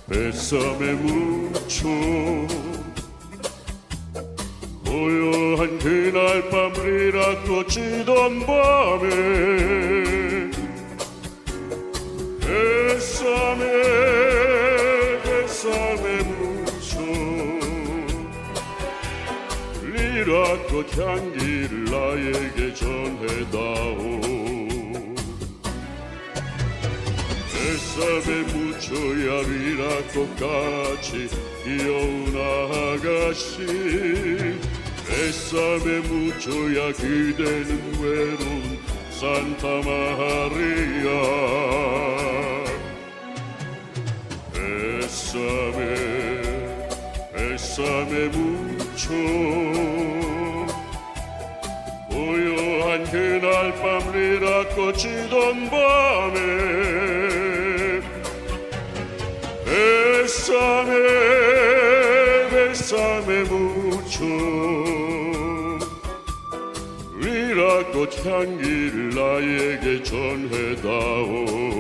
뱃삼에 묻혀 고요한 그날 밤 리라또 치던 밤에 뱃삼에 묻혀 리라또 향기를 나에게 전해다오. 뱃삼에 묻혀야 리라꽃같이 귀여운 아가씨 뱃삼에 묻혀야 그대는 외로운 산타 마리아 뱃삼에 묻혀 고요한 그날 밤 리라꽃 지던 밤에 뱃삼에 묻혀 리라꽃 향기를 나에게 전해다오.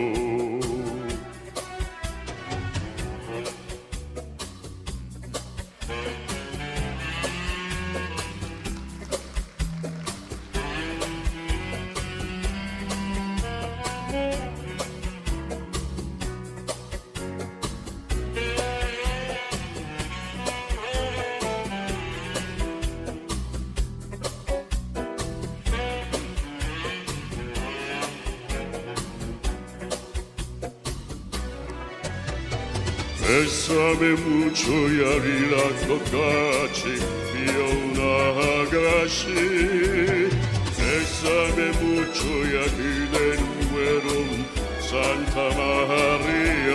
뱃삼에 묻혀야 리라꽃같이 귀여운 아가씨 뱃삼에 묻혀야 그대는 외로운 산타 마리아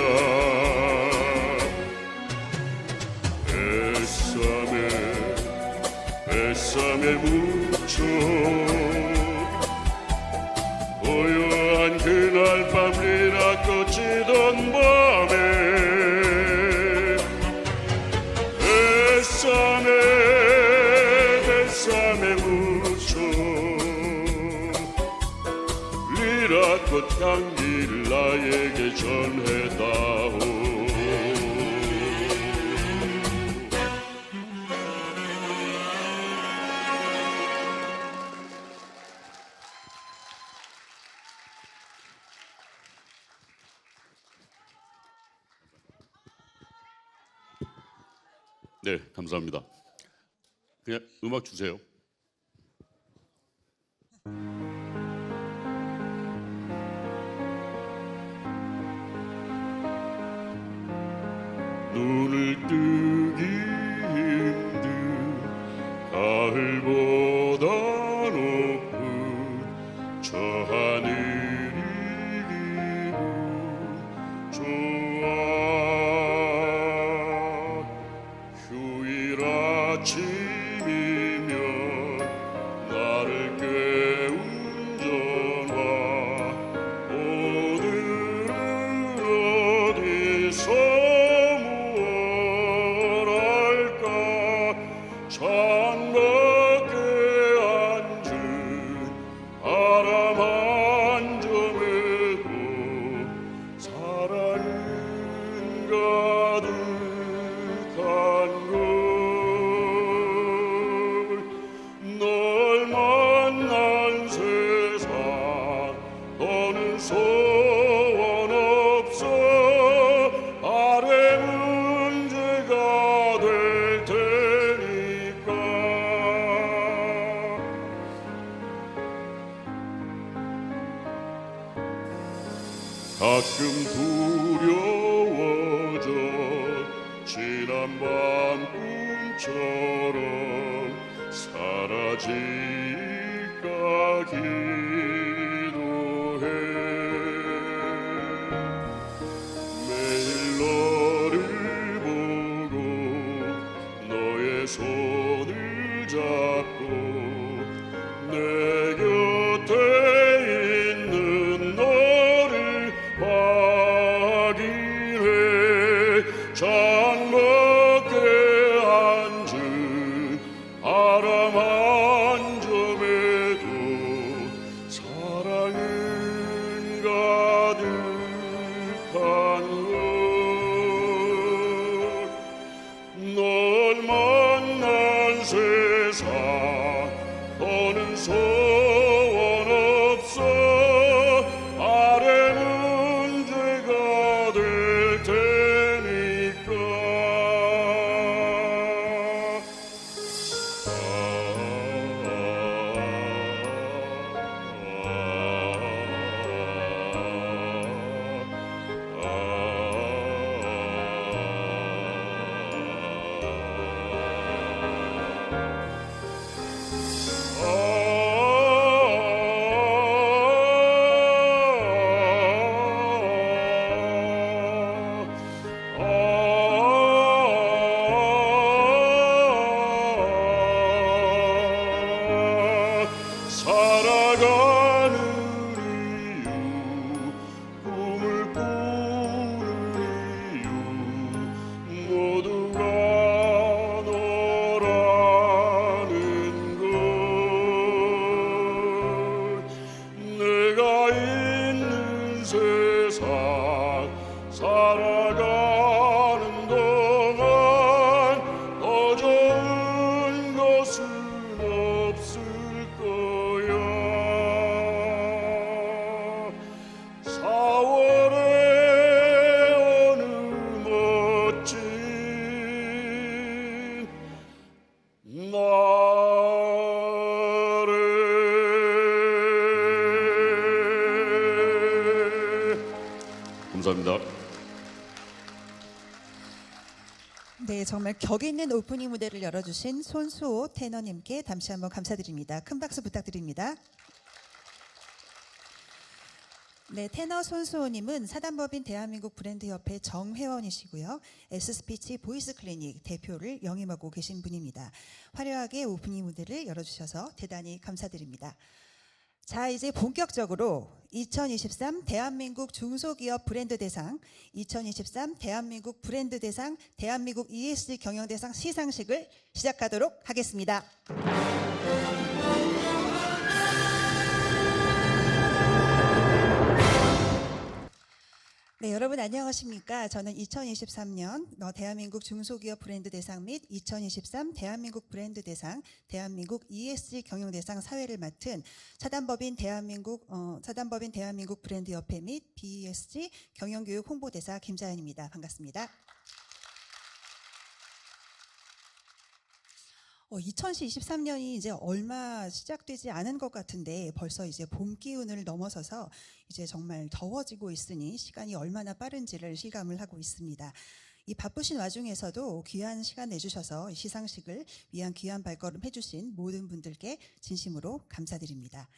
뱃삼에 묻혀 고요한 그날 밤 리라꽃 지던 밤에 뱃삼에 묻혀 리라꽃 향기를 나에게 전해다오. 네, 감사합니다. 그냥 음악 주세요. 눈을 뜨기 힘든 가을보다 높은 저 하늘이 기분 좋아. 휴일 아침이면 나를 깨운 전화 오늘은 어디서 무얼 할까 창밖에 앉은 바람 한 점에도 사랑은 가득한 걸 널 만난 세상 너는 소원 없어 아래 문제가 될 테니까 가끔 두려워져 지난 밤 꿈처럼 사라질까 기도해. 매일 너를 보고 너의 손을 잡고 내 곁에 있는 너를 확인해. 창밖에 앉은 바람 한 점에도 사랑은 가득한 세상 더는 소원 없어 아래 문제가 될 테니까 살아가는 이유 꿈을 꾸는 이유 모두가 너라는 걸 내가 있는 세상 살아가는 동안 더 좋은 것은 없을 거야 4월의 어느 멋진 날에 감사합니다. 네, 정말 격 있는 오프닝 무대를 열어주신 손수호 테너님께 다시 한번 감사드립니다. 큰 박수 부탁드립니다. 네, 테너 손수호님은 사단법인 대한민국 브랜드협회 정회원이시고요. S스피치 보이스 클리닉 대표를 영임하고 계신 분입니다. 화려하게 오프닝 무대를 열어주셔서 대단히 감사드립니다. 자, 이제 본격적으로 2023 대한민국 중소기업 브랜드 대상, 2023 대한민국 브랜드 대상, 대한민국 ESG 경영대상 시상식을 시작하도록 하겠습니다. 네, 여러분 안녕하십니까? 저는 2023년 대한민국 중소기업 브랜드 대상 및 2023 대한민국 브랜드 대상, 대한민국 ESG 경영대상 사회를 맡은 사단법인 대한민국 브랜드협회 및 BESG 경영교육 홍보대사 김자연입니다. 반갑습니다. 2023년이 이제 얼마 시작되지 않은 것 같은데 벌써 이제 봄 기운을 넘어서서 이제 정말 더워지고 있으니 시간이 얼마나 빠른지를 실감을 하고 있습니다. 이 바쁘신 와중에서도 귀한 시간 내주셔서 시상식을 위한 귀한 발걸음 해주신 모든 분들께 진심으로 감사드립니다.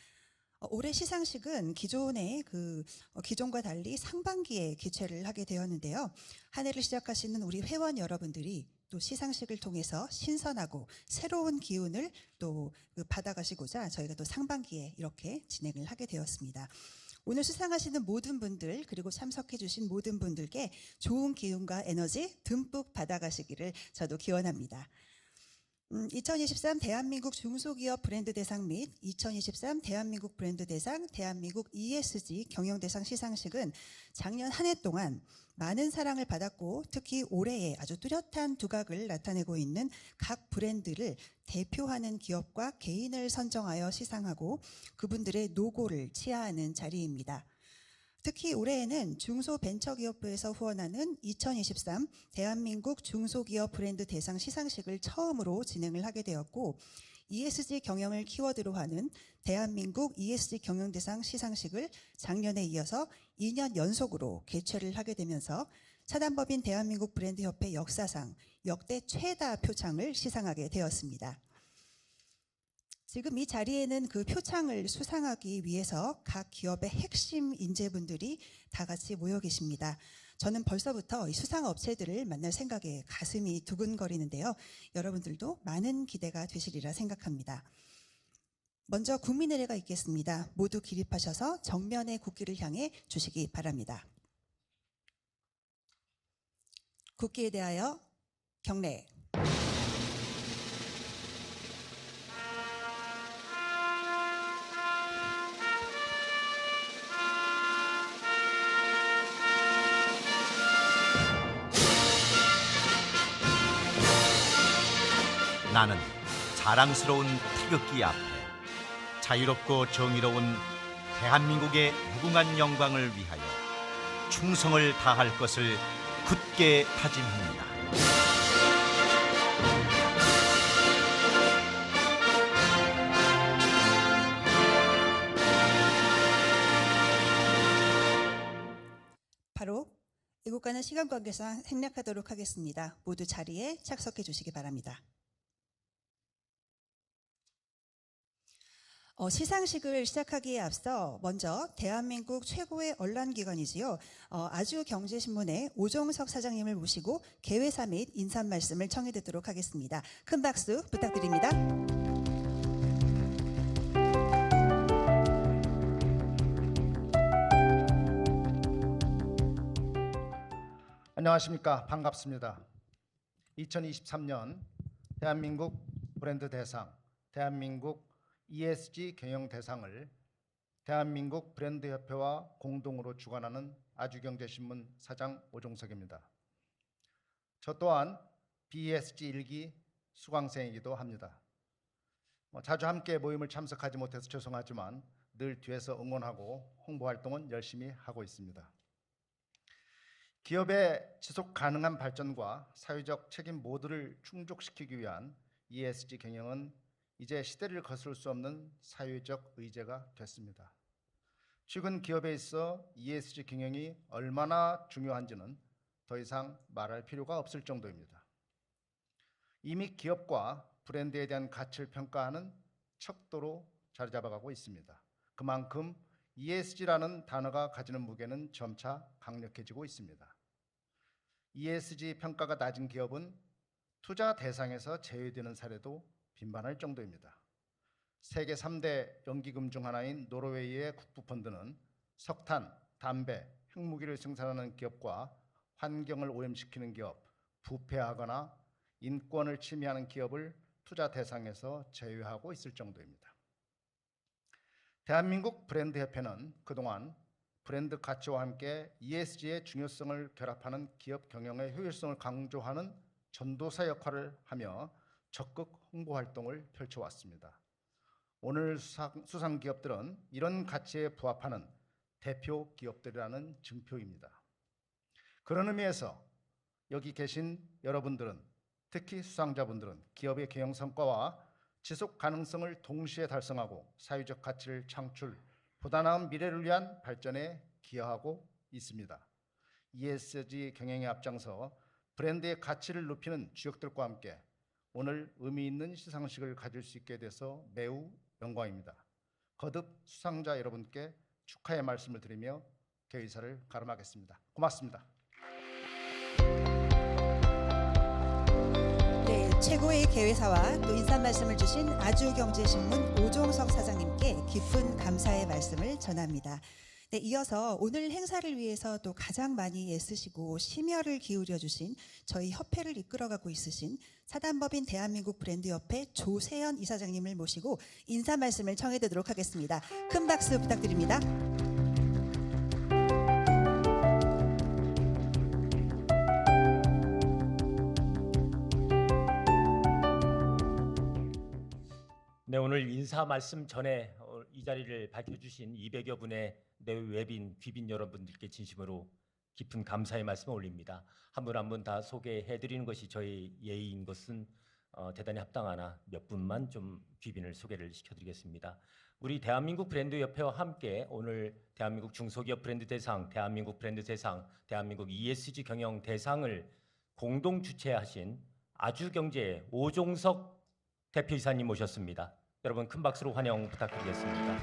올해 시상식은 기존과 달리 상반기에 개최를 하게 되었는데요. 한 해를 시작하시는 우리 회원 여러분들이 또 시상식을 통해서 신선하고 새로운 기운을 또 받아가시고자 저희가 또 상반기에 이렇게 진행을 하게 되었습니다. 오늘 수상하시는 모든 분들 그리고 참석해 주신 모든 분들께 좋은 기운과 에너지 듬뿍 받아가시기를 저도 기원합니다. 2023 대한민국 중소기업 브랜드 대상 및 2023 대한민국 브랜드 대상, 대한민국 ESG 경영대상 시상식은 작년 한 해 동안 많은 사랑을 받았고 특히 올해에 아주 뚜렷한 두각을 나타내고 있는 각 브랜드를 대표하는 기업과 개인을 선정하여 시상하고 그분들의 노고를 치하하는 자리입니다. 특히 올해에는 중소벤처기업부에서 후원하는 2023 대한민국 중소기업 브랜드 대상 시상식을 처음으로 진행을 하게 되었고 ESG 경영을 키워드로 하는 대한민국 ESG 경영대상 시상식을 작년에 이어서 2년 연속으로 개최를 하게 되면서 사단법인 대한민국 브랜드협회 역사상 역대 최다 표창을 시상하게 되었습니다. 지금 이 자리에는 그 표창을 수상하기 위해서 각 기업의 핵심 인재분들이 다 같이 모여 계십니다. 저는 벌써부터 이 수상 업체들을 만날 생각에 가슴이 두근거리는데요. 여러분들도 많은 기대가 되시리라 생각합니다. 먼저 국민의례가 있겠습니다. 모두 기립하셔서 정면의 국기를 향해 주시기 바랍니다. 국기에 대하여 경례. 나는 자랑스러운 태극기 앞에 자유롭고 정의로운 대한민국의 무궁한 영광을 위하여 충성을 다할 것을 굳게 다짐합니다. 바로 애국가는 시간 관계상 생략하도록 하겠습니다. 모두 자리에 착석해 주시기 바랍니다. 시상식을 시작하기에 앞서 먼저 대한민국 최고의 언론기관이지요. 아주경제신문의 오종석 사장님을 모시고 개회사 및 인사 말씀을 청해 듣도록 하겠습니다. 큰 박수 부탁드립니다. 안녕하십니까. 반갑습니다. 2023년 대한민국 브랜드 대상, 대한민국 ESG 경영 대상을 대한민국 브랜드 협회와 공동으로 주관하는 아주경제신문 사장 오종석입니다. 저 또한 BESG 1기 수강생이기도 합니다. 자주 함께 모임을 참석하지 못해서 죄송하지만 늘 뒤에서 응원하고 홍보 활동은 열심히 하고 있습니다. 기업의 지속 가능한 발전과 사회적 책임 모두를 충족시키기 위한 ESG 경영은 이제 시대를 거스를 수 없는 사회적 의제가 됐습니다. 최근 기업에 있어 ESG 경영이 얼마나 중요한지는 더 이상 말할 필요가 없을 정도입니다. 이미 기업과 브랜드에 대한 가치를 평가하는 척도로 자리 잡아가고 있습니다. 그만큼 ESG라는 단어가 가지는 무게는 점차 강력해지고 있습니다. ESG 평가가 낮은 기업은 투자 대상에서 제외되는 사례도 빈번할 정도입니다. 세계 3대 연기금 중 하나인 노르웨이의 국부펀드는 석탄, 담배, 핵무기를 생산하는 기업과 환경을 오염시키는 기업, 부패하거나 인권을 침해하는 기업을 투자 대상에서 제외하고 있을 정도입니다. 대한민국 브랜드 협회는 그동안 브랜드 가치와 함께 ESG의 중요성을 결합하는 기업 경영의 효율성을 강조하는 전도사 역할을 하며 적극 홍보 활동을 펼쳐왔습니다. 오늘 수상 기업들은 이런 가치에 부합하는 대표 기업들이라는 증표입니다. 그런 의미에서 여기 계신 여러분들은, 특히 수상자분들은 기업의 경영 성과와 지속 가능성을 동시에 달성하고 사회적 가치를 창출, 보다 나은 미래를 위한 발전에 기여하고 있습니다. ESG 경영에 앞장서 브랜드의 가치를 높이는 주역들과 함께 오늘 의미 있는 시상식을 가질 수 있게 돼서 매우 영광입니다. 거듭 수상자 여러분께 축하의 말씀을 드리며 개회사를 가름하겠습니다. 고맙습니다. 네, 최고의 개회사와 또 인사 말씀을 주신 아주경제신문 오종석 사장님께 깊은 감사의 말씀을 전합니다. 네, 이어서 오늘 행사를 위해서 또 가장 많이 애쓰시고 심혈을 기울여 주신 저희 협회를 이끌어가고 있으신 사단법인 대한민국 브랜드협회 조세현 이사장님을 모시고 인사 말씀을 청해 듣도록 하겠습니다. 큰 박수 부탁드립니다. 네, 오늘 인사 말씀 전에 이 자리를 밝혀주신 200여 분의 내외 외빈, 귀빈 여러분들께 진심으로 깊은 감사의 말씀을 올립니다. 한 분 한 분 다 소개해드리는 것이 저희 예의인 것은 대단히 합당하나 몇 분만 좀 귀빈을 소개를 시켜드리겠습니다. 우리 대한민국 브랜드협회와 함께 오늘 대한민국 중소기업 브랜드 대상, 대한민국 브랜드 대상, 대한민국 ESG 경영 대상을 공동 주최하신 아주경제 오종석 대표이사님 모셨습니다. 여러분 큰 박수로 환영 부탁드리겠습니다.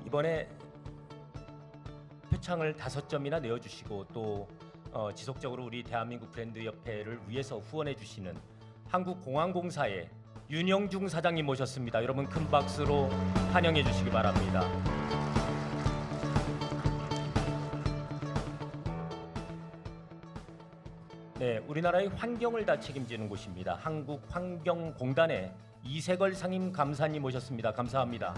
이번에 표창을 5점이나 내어주시고 또 지속적으로 우리 대한민국 브랜드협회를 위해서 후원해 주시는 한국공항공사의 윤영중 사장님 모셨습니다. 여러분 큰 박수로 환영해 주시기 바랍니다. 네, 우리나라의 환경을 다 책임지는 곳입니다. 한국환경공단의 이세걸 상임 감사님 모셨습니다. 감사합니다.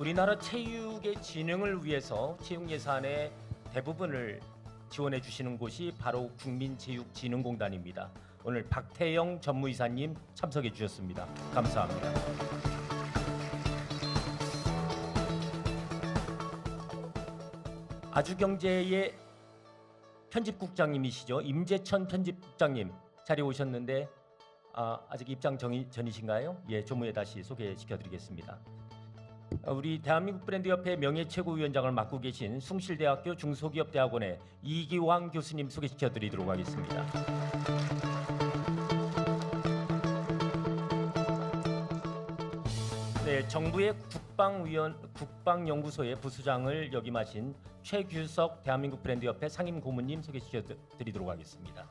우리나라 체육의 진흥을 위해서 체육 예산의 대부분을 지원해 주시는 곳이 바로 국민체육진흥공단입니다. 오늘 박태영 전무이사님 참석해 주셨습니다. 감사합니다. 아주경제의 편집국장님이시죠. 임재천 편집국장님 자리에 오셨는데 아직 입장 전이신가요? 예, 조무에 다시 소개시켜드리겠습니다. 우리 대한민국 브랜드협회 명예최고위원장을 맡고 계신 숭실대학교 중소기업대학원의 이기왕 교수님 소개시켜드리도록 하겠습니다. 네, 정부의 국방연구소의 부수장을 역임하신 최규석 대한민국 브랜드협회 상임고문님 소개시켜드리도록 하겠습니다.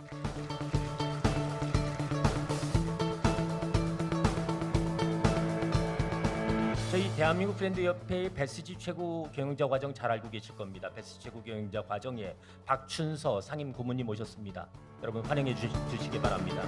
저희 대한민국 브랜드협회의 베스지 최고 경영자 과정 잘 알고 계실 겁니다. 베스지 최고 경영자 과정에 박춘서 상임 고문님 모셨습니다. 여러분 환영해 주시기 바랍니다.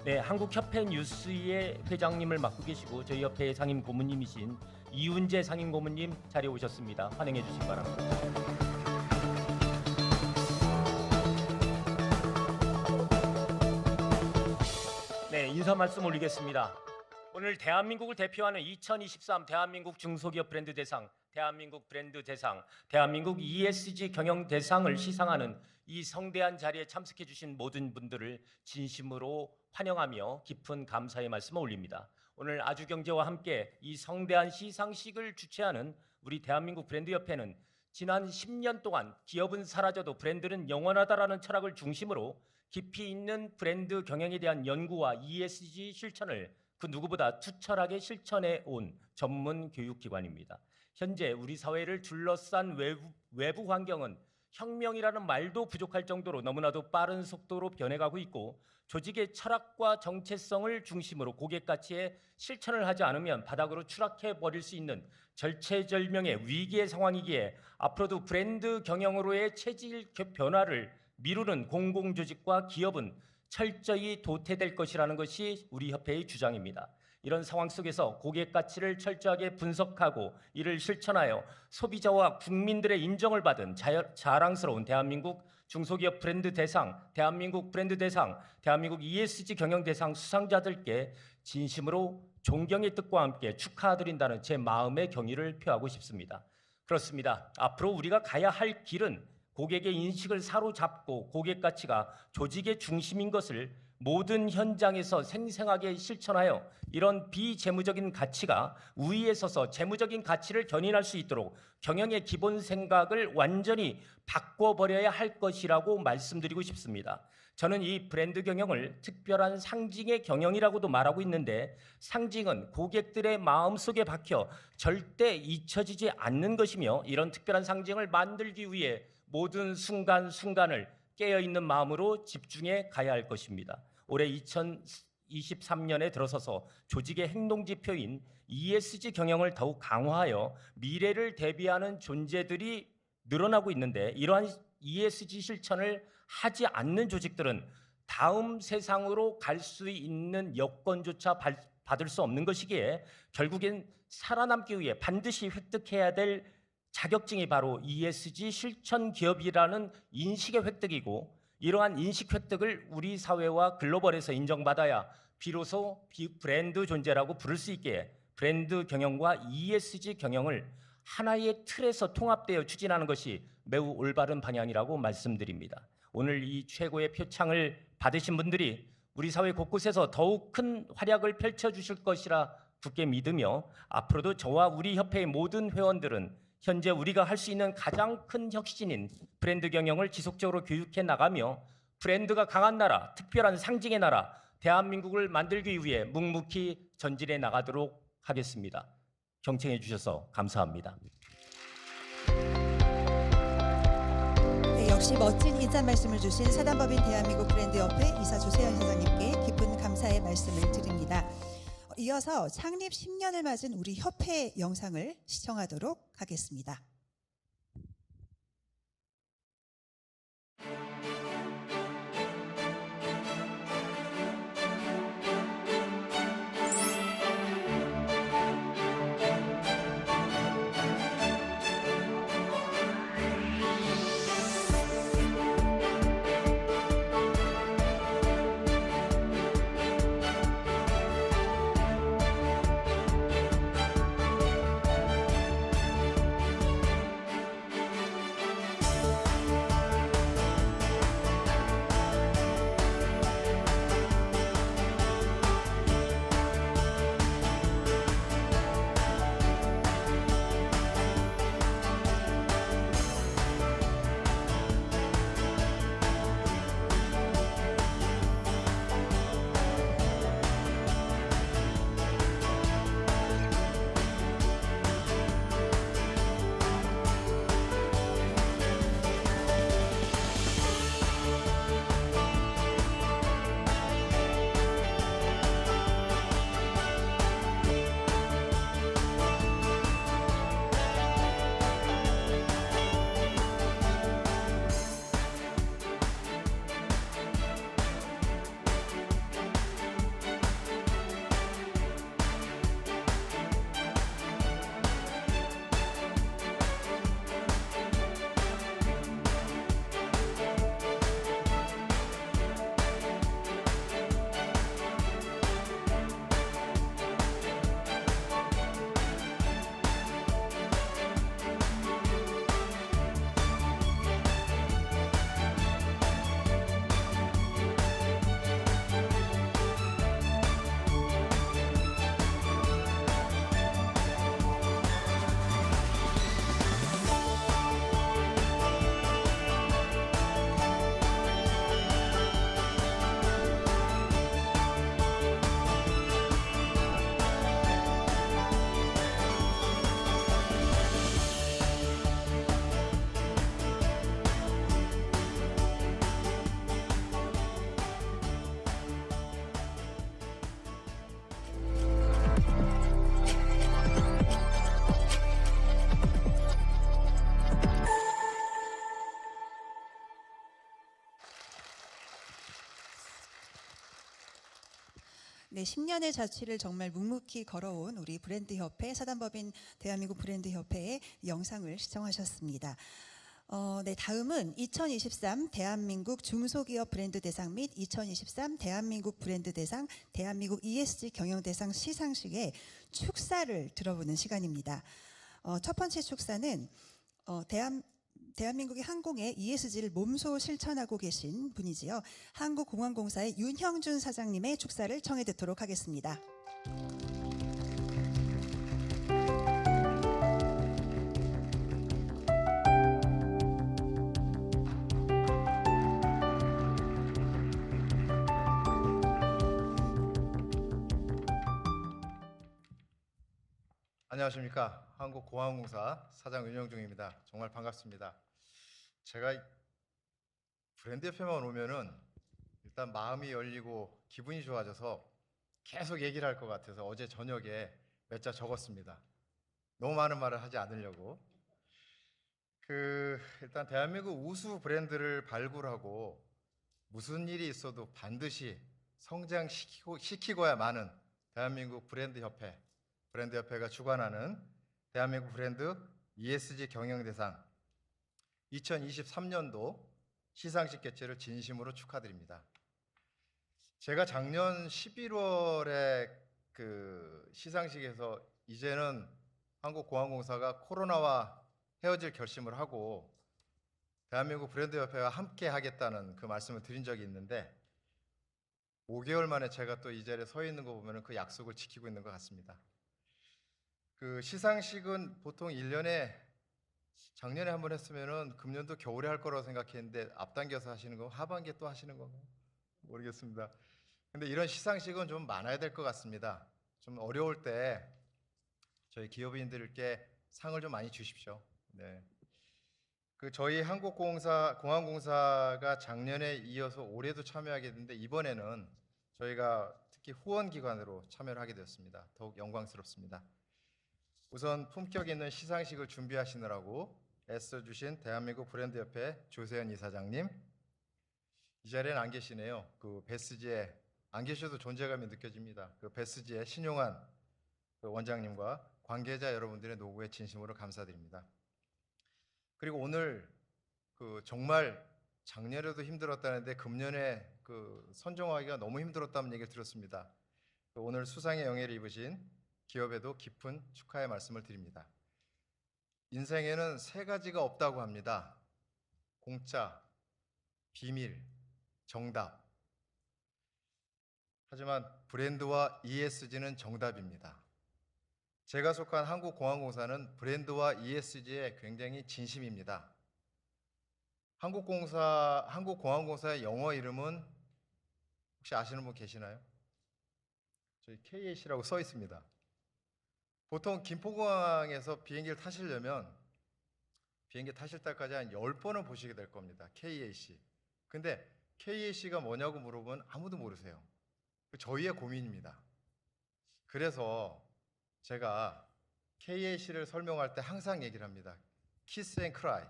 네, 한국협회 뉴스의 회장님을 맡고 계시고 저희 협회의 상임 고문님이신 이훈재 상임 고문님 자리에 오셨습니다. 환영해 주시기 바랍니다. 네, 인사 말씀 올리겠습니다. 오늘 대한민국을 대표하는 2023 대한민국 중소기업 브랜드 대상, 대한민국 브랜드 대상, 대한민국 ESG 경영 대상을 시상하는 이 성대한 자리에 참석해 주신 모든 분들을 진심으로 환영하며 깊은 감사의 말씀을 올립니다. 오늘 아주경제와 함께 이 성대한 시상식을 주최하는 우리 대한민국 브랜드협회는 지난 10년 동안 기업은 사라져도 브랜드는 영원하다라는 철학을 중심으로 깊이 있는 브랜드 경영에 대한 연구와 ESG 실천을 그 누구보다 투철하게 실천해 온 전문 교육기관입니다. 현재 우리 사회를 둘러싼 외부 환경은 혁명이라는 말도 부족할 정도로 너무나도 빠른 속도로 변해가고 있고 조직의 철학과 정체성을 중심으로 고객 가치에 실천을 하지 않으면 바닥으로 추락해 버릴 수 있는 절체절명의 위기의 상황이기에 앞으로도 브랜드 경영으로의 체질 변화를 미루는 공공조직과 기업은 철저히 도태될 것이라는 것이 우리 협회의 주장입니다. 이런 상황 속에서 고객 가치를 철저하게 분석하고 이를 실천하여 소비자와 국민들의 인정을 받은 자랑스러운 대한민국 중소기업 브랜드 대상, 대한민국 브랜드 대상, 대한민국 ESG 경영 대상 수상자들께 진심으로 존경의 뜻과 함께 축하드린다는 제 마음의 경의를 표하고 싶습니다. 그렇습니다. 앞으로 우리가 가야 할 길은 고객의 인식을 사로잡고 고객 가치가 조직의 중심인 것을 모든 현장에서 생생하게 실천하여 이런 비재무적인 가치가 우위에 서서 재무적인 가치를 견인할 수 있도록 경영의 기본 생각을 완전히 바꿔버려야 할 것이라고 말씀드리고 싶습니다. 저는 이 브랜드 경영을 특별한 상징의 경영이라고도 말하고 있는데 상징은 고객들의 마음속에 박혀 절대 잊혀지지 않는 것이며 이런 특별한 상징을 만들기 위해 모든 순간순간을 깨어있는 마음으로 집중해 가야 할 것입니다. 올해 2023년에 들어서서 조직의 행동지표인 ESG 경영을 더욱 강화하여 미래를 대비하는 존재들이 늘어나고 있는데 이러한 ESG 실천을 하지 않는 조직들은 다음 세상으로 갈 수 있는 여건조차 받을 수 없는 것이기에 결국엔 살아남기 위해 반드시 획득해야 될 자격증이 바로 ESG 실천 기업이라는 인식의 획득이고 이러한 인식 획득을 우리 사회와 글로벌에서 인정받아야 비로소 브랜드 존재라고 부를 수 있게 브랜드 경영과 ESG 경영을 하나의 틀에서 통합되어 추진하는 것이 매우 올바른 방향이라고 말씀드립니다. 오늘 이 최고의 표창을 받으신 분들이 우리 사회 곳곳에서 더욱 큰 활약을 펼쳐주실 것이라 굳게 믿으며 앞으로도 저와 우리 협회의 모든 회원들은 현재 우리가 할 수 있는 가장 큰 혁신인 브랜드 경영을 지속적으로 교육해 나가며 브랜드가 강한 나라, 특별한 상징의 나라, 대한민국을 만들기 위해 묵묵히 전진해 나가도록 하겠습니다. 경청해 주셔서 감사합니다. 네, 역시 멋진 인사 말씀을 주신 사단법인 대한민국 브랜드협회 이사 조세현 사장님께 깊은 감사의 말씀을 드립니다. 이어서 창립 10년을 맞은 우리 협회 영상을 시청하도록 하겠습니다. 네, 10년의 자취를 정말 묵묵히 걸어온 우리 브랜드협회, 사단법인 대한민국 브랜드협회의 영상을 시청하셨습니다. 네, 다음은 2023 대한민국 중소기업 브랜드 대상 및 2023 대한민국 브랜드 대상, 대한민국 ESG 경영 대상 시상식의 축사를 들어보는 시간입니다. 첫 번째 축사는 대한민국의 항공의 ESG를 몸소 실천하고 계신 분이지요. 한국공항공사의 윤형준 사장님의 축사를 청해 듣도록 하겠습니다. 안녕하십니까. 한국공항공사 사장 윤영중입니다. 정말 반갑습니다. 제가 브랜드 협회만 오면은 일단 마음이 열리고 기분이 좋아져서 계속 얘기를 할 것 같아서 어제 저녁에 몇 자 적었습니다. 너무 많은 말을 하지 않으려고. 일단 대한민국 우수 브랜드를 발굴하고 무슨 일이 있어도 반드시 성장시키고야만은 대한민국 브랜드협회가 주관하는 대한민국 브랜드 ESG 경영대상 2023년도 시상식 개최를 진심으로 축하드립니다. 제가 작년 11월에 시상식에서 이제는 한국공항공사가 코로나와 헤어질 결심을 하고 대한민국 브랜드협회와 함께 하겠다는 그 말씀을 드린 적이 있는데 5개월 만에 제가 또 이 자리에 서 있는 거 보면 그 약속을 지키고 있는 것 같습니다. 시상식은 보통 1년에 작년에 한 번 했으면은 금년도 겨울에 할 거라고 생각했는데 앞당겨서 하시는 거 하반기에 또 하시는 건가요? 모르겠습니다. 근데 이런 시상식은 좀 많아야 될 것 같습니다. 좀 어려울 때 저희 기업인들께 상을 좀 많이 주십시오. 네. 저희 공항공사가 작년에 이어서 올해도 참여하게 됐는데 이번에는 저희가 특히 후원기관으로 참여를 하게 되었습니다. 더욱 영광스럽습니다. 우선 품격 있는 시상식을 준비하시느라고 애써주신 대한민국 브랜드협회 조세현 이사장님, 이 자리에는 안 계시네요. 베스지에 안 계셔도 존재감이 느껴집니다. 베스지의 신용환 원장님과 관계자 여러분들의 노고에 진심으로 감사드립니다. 그리고 오늘 정말 작년에도 힘들었다는데 금년에 선정하기가 너무 힘들었다는 얘기를 들었습니다. 오늘 수상의 영예를 입으신 기업에도 깊은 축하의 말씀을 드립니다. 인생에는 3가지가 없다고 합니다. 공짜, 비밀, 정답. 하지만 브랜드와 ESG는 정답입니다. 제가 속한 한국공항공사는 브랜드와 ESG에 굉장히 진심입니다. 한국공항공사의 영어 이름은 혹시 아시는 분 계시나요? 저희 KAC라고 써 있습니다. 보통 김포공항에서 비행기를 타시려면 비행기 타실 때까지 한 10번은 보시게 될 겁니다. KAC. 근데 KAC가 뭐냐고 물어보면 아무도 모르세요. 저희의 고민입니다. 그래서 제가 KAC를 설명할 때 항상 얘기를 합니다. 키스 앤 크라이.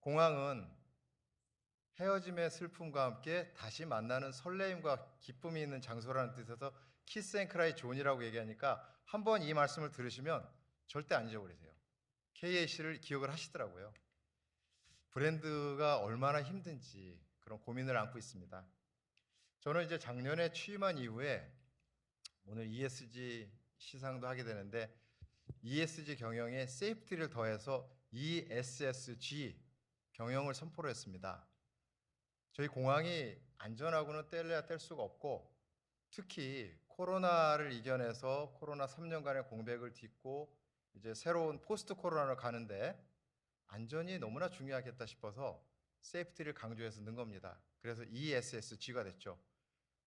공항은 헤어짐의 슬픔과 함께 다시 만나는 설레임과 기쁨이 있는 장소라는 뜻에서 키스 앤 크라이 존이라고 얘기하니까 한번 이 말씀을 들으시면 절대 안 잊어버리세요. KAC를 기억을 하시더라고요. 브랜드가 얼마나 힘든지 그런 고민을 안고 있습니다. 저는 이제 작년에 취임한 이후에 오늘 ESG 시상도 하게 되는데 ESG 경영에 세이프티를 더해서 ESSG 경영을 선포를 했습니다. 저희 공항이 안전하고는 뗄래야 뗄 수가 없고 특히 코로나를 이겨내서 코로나 3년간의 공백을 딛고 이제 새로운 포스트 코로나로 가는데 안전이 너무나 중요하겠다 싶어서 세이프티를 강조해서 넣은 겁니다. 그래서 ESSG가 됐죠.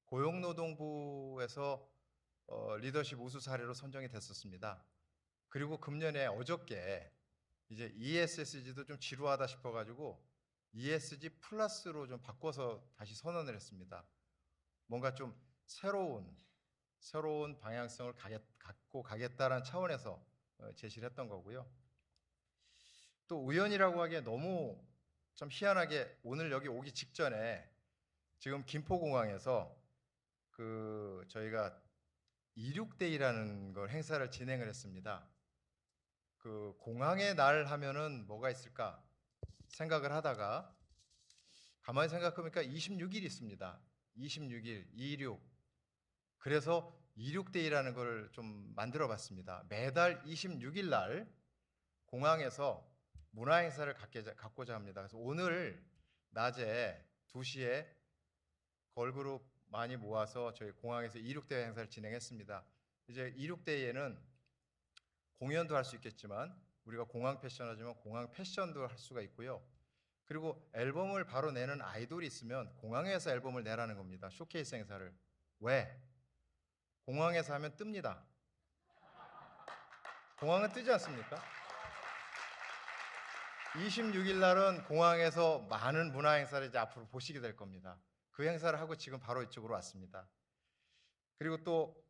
고용노동부에서 리더십 우수 사례로 선정이 됐었습니다. 그리고 금년에 어저께 이제 ESSG도 좀 지루하다 싶어가지고 ESG 플러스로 좀 바꿔서 다시 선언을 했습니다. 뭔가 좀 새로운 방향성을 갖고 가겠다는 차원에서 제시를 했던 거고요. 또 우연이라고 하기에 너무 좀 희한하게 오늘 여기 오기 직전에 지금 김포공항에서 저희가 이륙데이라는 걸 행사를 진행을 했습니다. 그 공항의 날 하면은 뭐가 있을까 생각을 하다가 가만히 생각해보니까 26일이 있습니다. 26일, 26. 그래서 이륙데이라는 걸 좀 만들어 봤습니다. 매달 26일 날 공항에서 문화행사를 갖고자 합니다. 그래서 오늘 낮에 2시에 걸그룹 많이 모아서 저희 공항에서 이륙대회 행사를 진행했습니다. 이제 이륙대회에는 공연도 할 수 있겠지만 우리가 공항 패션 하지만 공항 패션도 할 수가 있고요. 그리고 앨범을 바로 내는 아이돌이 있으면 공항에서 앨범을 내라는 겁니다. 쇼케이스 행사를. 왜? 공항에서 하면 뜹니다. 공항은 뜨지 않습니까? 26일 날은 공항에서 많은 문화 행사를 이제 앞으로 보시게 될 겁니다. 그 행사를 하고 지금 바로 이쪽으로 왔습니다. 그리고 또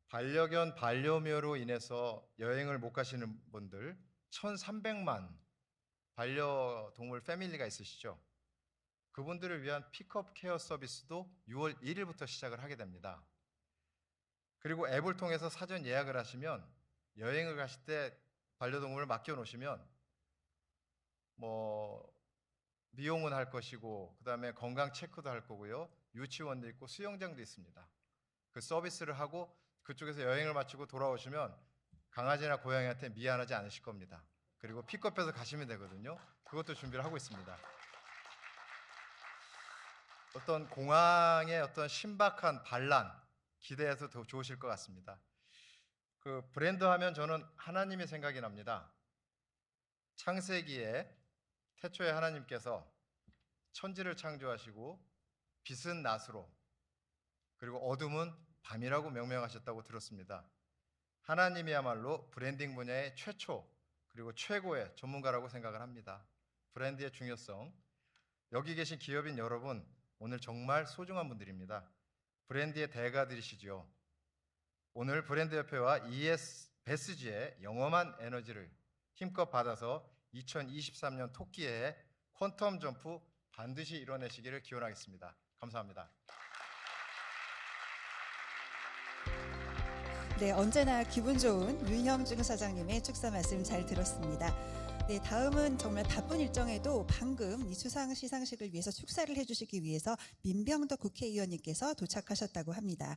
반려견, 반려묘로 인해서 여행을 못 가시는 분들 1,300만 반려동물 패밀리가 있으시죠? 그분들을 위한 픽업 케어 서비스도 6월 1일부터 시작을 하게 됩니다. 그리고 앱을 통해서 사전 예약을 하시면 여행을 가실 때 반려동물을 맡겨 놓으시면 미용은 할 것이고 그다음에 건강 체크도 할 거고요. 유치원도 있고 수영장도 있습니다. 그 서비스를 하고 그쪽에서 여행을 마치고 돌아오시면 강아지나 고양이한테 미안하지 않으실 겁니다. 그리고 픽업해서 가시면 되거든요. 그것도 준비를 하고 있습니다. 어떤 공항의 어떤 신박한 반란 기대해서 더 좋으실 것 같습니다. 그 브랜드 하면 저는 하나님의 생각이 납니다. 창세기에 태초에 하나님께서 천지를 창조하시고 빛은 낮으로 그리고 어둠은 밤이라고 명명하셨다고 들었습니다. 하나님이야말로 브랜딩 분야의 최초 그리고 최고의 전문가라고 생각을 합니다. 브랜드의 중요성, 여기 계신 기업인 여러분 오늘 정말 소중한 분들입니다. 브랜드의 대가들이시죠. 오늘 브랜드협회와 ESBSG의 영험한 에너지를 힘껏 받아서 2023년 토끼해에 퀀텀 점프 반드시 이뤄내시기를 기원하겠습니다. 감사합니다. 네, 언제나 기분 좋은 윤형중 사장님의 축사 말씀 잘 들었습니다. 네, 다음은 정말 바쁜 일정에도 방금 이 수상 시상식을 위해서 축사를 해주시기 위해서 민병덕 국회의원님께서 도착하셨다고 합니다.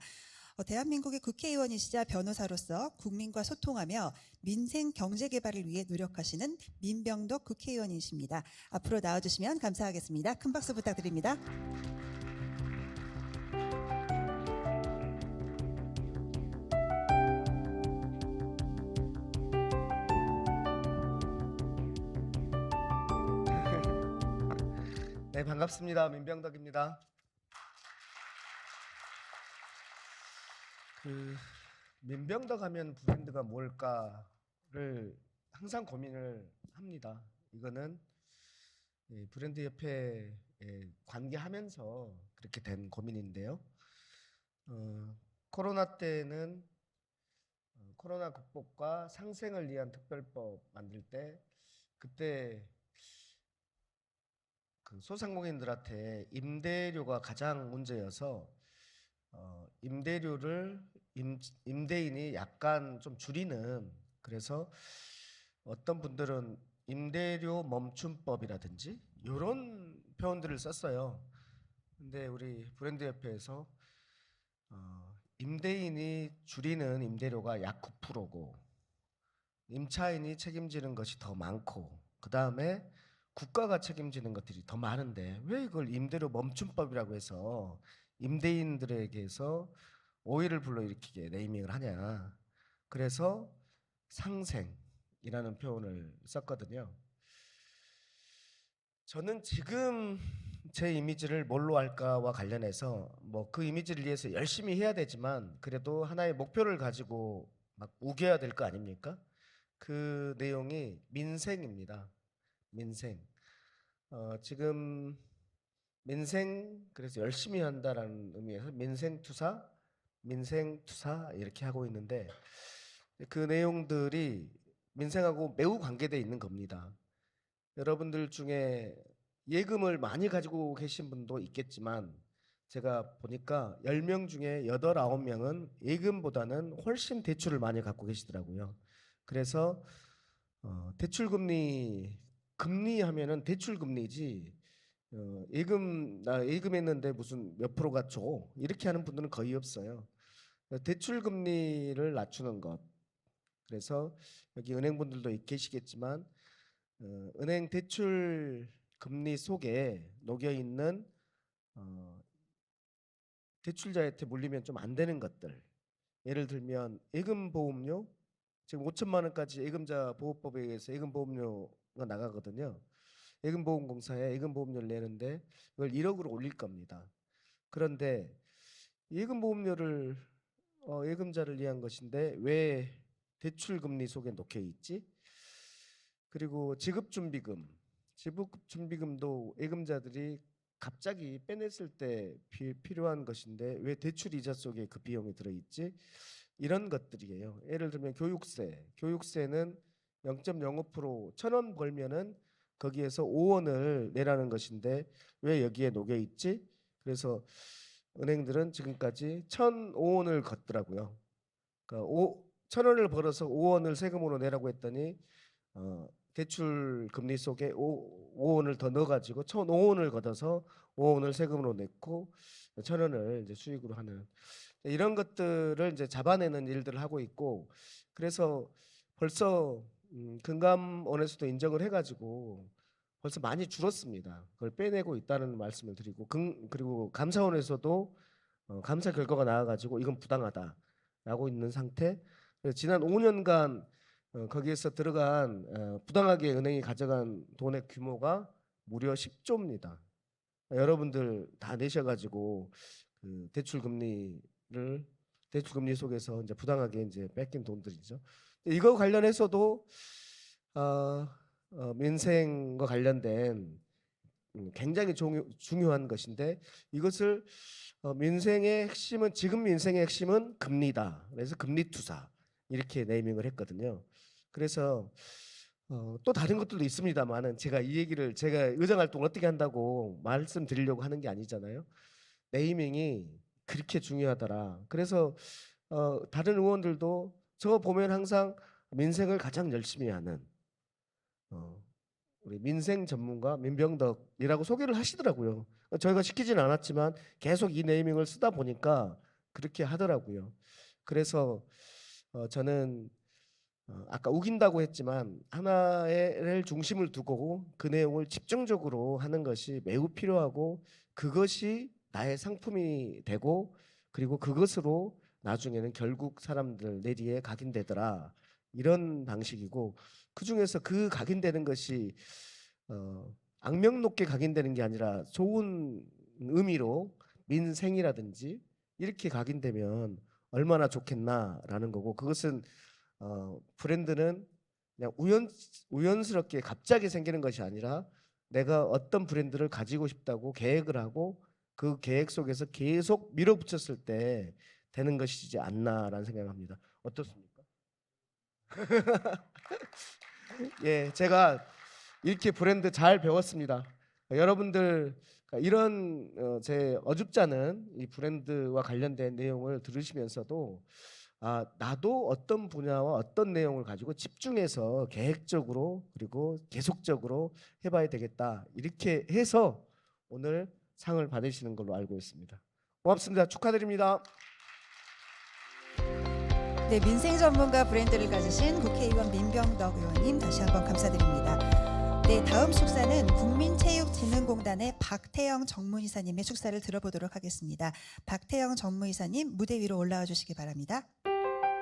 대한민국의 국회의원이시자 변호사로서 국민과 소통하며 민생 경제 개발을 위해 노력하시는 민병덕 국회의원이십니다. 앞으로 나와주시면 감사하겠습니다. 큰 박수 부탁드립니다. 네, 반갑습니다. 민병덕입니다. 민병덕 하면 브랜드가 뭘까를 항상 고민을 합니다. 이거는 브랜드 협회에 관계하면서 그렇게 된 고민인데요. 코로나 때는 코로나 극복과 상생을 위한 특별법 만들 때 그때 그 소상공인들한테 임대료가 가장 문제여서 임대료를 임대인이 약간 좀 줄이는, 그래서 어떤 분들은 임대료 멈춤법이라든지 이런 표현들을 썼어요. 근데 우리 브랜드협회에서 임대인이 줄이는 임대료가 약 9%고 임차인이 책임지는 것이 더 많고 그 다음에 국가가 책임지는 것들이 더 많은데 왜 이걸 임대료 멈춤법이라고 해서 임대인들에게서 오해를 불러일으키게 네이밍을 하냐. 그래서 상생이라는 표현을 썼거든요. 저는 지금 제 이미지를 뭘로 할까와 관련해서 그 이미지를 위해서 열심히 해야 되지만 그래도 하나의 목표를 가지고 막 우겨야 될 거 아닙니까? 그 내용이 민생입니다. 민생. 지금 민생, 그래서 열심히 한다라는 의미에서 민생투사 이렇게 하고 있는데 그 내용들이 민생하고 매우 관계되어 있는 겁니다. 여러분들 중에 예금을 많이 가지고 계신 분도 있겠지만 제가 보니까 10명 중에 8, 9명은 예금보다는 훨씬 대출을 많이 갖고 계시더라고요. 그래서 대출 금리 하면은 대출 금리지 나 예금했는데 무슨 몇 프로가 줘 이렇게 하는 분들은 거의 없어요. 대출 금리를 낮추는 것. 그래서 여기 은행분들도 계시겠지만 은행 대출 금리 속에 녹여 있는 대출자한테 물리면 좀 안 되는 것들. 예를 들면 예금 보험료 지금 5천만 원까지 예금자 보호법에 의해서 예금 보험료가 나가거든요. 예금보험공사에 예금 보험료를 내는데 이걸 1억으로 올릴 겁니다. 그런데 예금 보험료를 예금자를 위한 것인데 왜 대출 금리 속에 녹여 있지? 그리고 지급준비금도 예금자들이 갑자기 빼냈을 때 필요한 것인데 왜 대출 이자 속에 그 비용이 들어있지? 이런 것들이에요. 예를 들면 교육세는 0.05% 1,000원 벌면은 거기에서 5원을 내라는 것인데 왜 여기에 녹여 있지? 그래서 은행들은 지금까지 1,005원을 걷더라고요. 그러니까 1,000원을 벌어서 5원을 세금으로 내라고 했더니 대출 금리 속에 5원을 더 넣어가지고 1,005원을 걷어서 5원을 세금으로 냈고 1,000원을 이제 수익으로 하는 이런 것들을 이제 잡아내는 일들을 하고 있고 그래서 벌써 금감원에서도 인정을 해가지고 벌써 많이 줄었습니다. 그걸 빼내고 있다는 말씀을 드리고 그리고 감사원에서도 감사 결과가 나와가지고 이건 부당하다라고 있는 상태. 그래서 지난 5년간 거기에서 들어간 부당하게 은행이 가져간 돈의 규모가 무려 10조입니다. 여러분들 다 내셔가지고 그 대출 금리 속에서 이제 부당하게 이제 뺏긴 돈들이죠. 이거 관련해서도 민생과 관련된 굉장히 중요한 것인데 이것을 민생의 핵심은 지금 민생의 핵심은 금리다. 그래서 금리 투사 이렇게 네이밍을 했거든요. 그래서 또 다른 것들도 있습니다만은 제가 이 얘기를 제가 의정 활동 어떻게 한다고 말씀드리려고 하는 게 아니잖아요. 네이밍이 그렇게 중요하더라. 그래서 다른 의원들도 저 보면 항상 민생을 가장 열심히 하는 우리 민생 전문가 민병덕이라고 소개를 하시더라고요. 저희가 시키진 않았지만 계속 이 네이밍을 쓰다 보니까 그렇게 하더라고요. 그래서 저는 아까 우긴다고 했지만 하나의 중심을 두고 그 내용을 집중적으로 하는 것이 매우 필요하고 그것이 나의 상품이 되고 그리고 그것으로 나중에는 결국 사람들 내리에 각인되더라 이런 방식이고 그 중에서 그 각인되는 것이 악명 높게 각인되는 게 아니라 좋은 의미로 민생이라든지 이렇게 각인되면 얼마나 좋겠나라는 거고 그것은 브랜드는 그냥 우연스럽게 갑자기 생기는 것이 아니라 내가 어떤 브랜드를 가지고 싶다고 계획을 하고 그 계획 속에서 계속 밀어붙였을 때 되는 것이지 않나라는 생각을 합니다. 어떻습니까? 예, 제가 이렇게 브랜드 잘 배웠습니다. 여러분들 이런 제 어줍지 않은 이 브랜드와 관련된 내용을 들으시면서도 나도 어떤 분야와 어떤 내용을 가지고 집중해서 계획적으로 그리고 계속적으로 해봐야 되겠다 이렇게 해서 오늘 상을 받으시는 걸로 알고 있습니다. 고맙습니다. 축하드립니다. 네, 민생 전문가 브랜드를 가지신 국회의원 민병덕 의원님 다시 한번 감사드립니다. 네, 다음 축사는 국민체육진흥공단의 박태영 정무이사님의 축사를 들어보도록 하겠습니다. 박태영 정무이사님 무대 위로 올라와 주시기 바랍니다.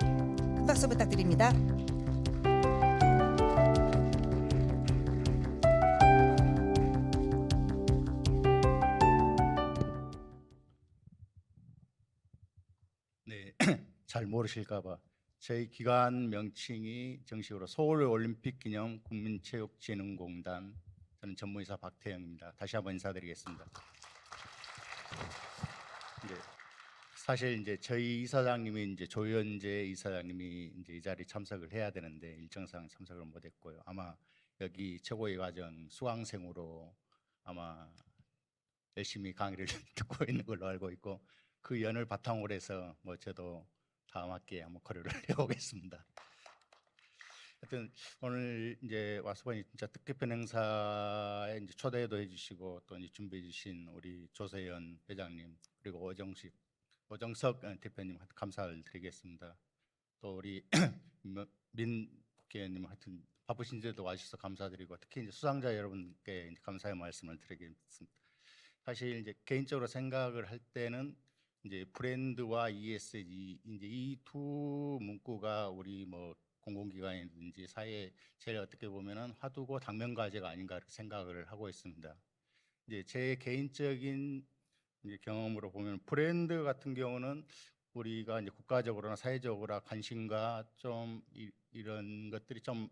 큰 박수 부탁드립니다. 네, 잘 모르실까봐 저희 기관 명칭이 정식으로 서울올림픽기념 국민체육진흥공단 저는 전무이사 박태영입니다. 다시 한번 인사드리겠습니다. 네, 사실 이제 저희 이사장님이 이제 조현재 이사장님이 이제 이 자리 참석을 해야 되는데 일정상 참석을 못했고요. 아마 여기 최고위 과정 수강생으로 아마 열심히 강의를 듣고 있는 걸로 알고 있고 그 연을 바탕으로 해서 뭐 저도 다음 학기에 한번 고려를 해보겠습니다. 하여튼 오늘 이제 와서 보니 진짜 뜻깊은 행사에 이제 초대도 해주시고 또 이제 준비해주신 우리 조세현 회장님 그리고 오정석 대표님 감사를 드리겠습니다. 또 우리 민 국회의원님 하여튼 바쁘신데도 와주셔서 감사드리고 특히 이제 수상자 여러분께 이제 감사의 말씀을 드리겠습니다. 사실 이제 개인적으로 생각을 할 때는 이제 브랜드와 ESG 이제 이 두 문구가 우리 뭐 공공기관이든지 사회에 제일 어떻게 보면은 화두고 당면 과제가 아닌가 이렇게 생각을 하고 있습니다. 이제 제 개인적인 이제 경험으로 보면 브랜드 같은 경우는 우리가 이제 국가적으로나 사회적으로 관심과 좀 이런 것들이 좀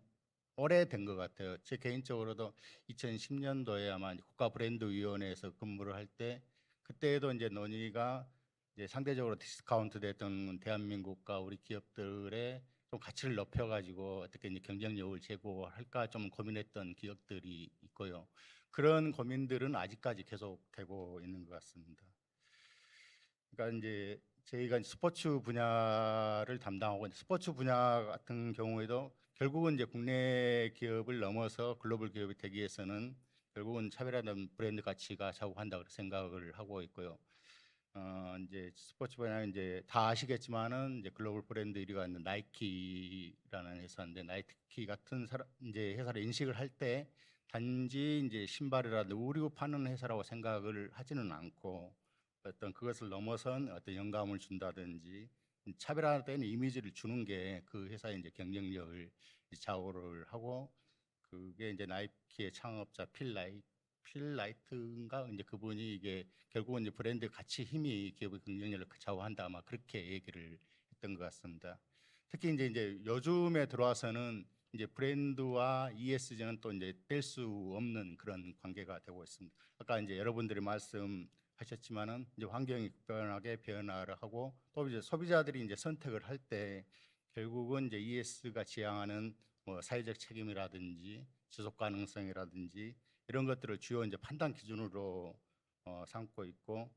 오래된 것 같아요. 제 개인적으로도 2010년도에 아마 이제 국가브랜드위원회에서 근무를 할 때 그때도 이제 논의가 이제 상대적으로 디스카운트 됐던 대한민국과 우리 기업들의 좀 가치를 높여가지고 어떻게 이제 경쟁력을 제고할까 좀 고민했던 기억들이 있고요. 그런 고민들은 아직까지 계속되고 있는 것 같습니다. 그러니까 이제 저희가 스포츠 분야를 담당하고 스포츠 분야 같은 경우에도 결국은 이제 국내 기업을 넘어서 글로벌 기업이 되기 위해서는 결국은 차별화된 브랜드 가치가 작용한다고 생각을 하고 있고요. 이제 스포츠 분야는 이제 다 아시겠지만은 이제 글로벌 브랜드 1위가 있는 나이키라는 회사인데 나이키 같은 이제 회사를 인식을 할 때 단지 이제 신발이라든지 의류 파는 회사라고 생각을 하지는 않고 어떤 그것을 넘어선 어떤 영감을 준다든지 차별화된 이미지를 주는 게 그 회사의 이제 경쟁력을 좌우를 하고 그게 이제 나이키의 창업자 필라이트인가 이제 그분이 이게 결국은 이제 브랜드 가치 힘이 기업의 경쟁력을 좌우한다 아마 그렇게 얘기를 했던 것 같습니다. 특히 이제 요즘에 들어와서는 이제 브랜드와 ESG는 또 이제 뗄 수 없는 그런 관계가 되고 있습니다. 아까 이제 여러분들이 말씀하셨지만은 이제 환경이 급변하게 변화를 하고 또 이제 소비자들이 이제 선택을 할 때 결국은 이제 ESG가 지향하는 뭐 사회적 책임이라든지 지속 가능성이라든지 이런 것들을 주요 이제 판단 기준으로 삼고 있고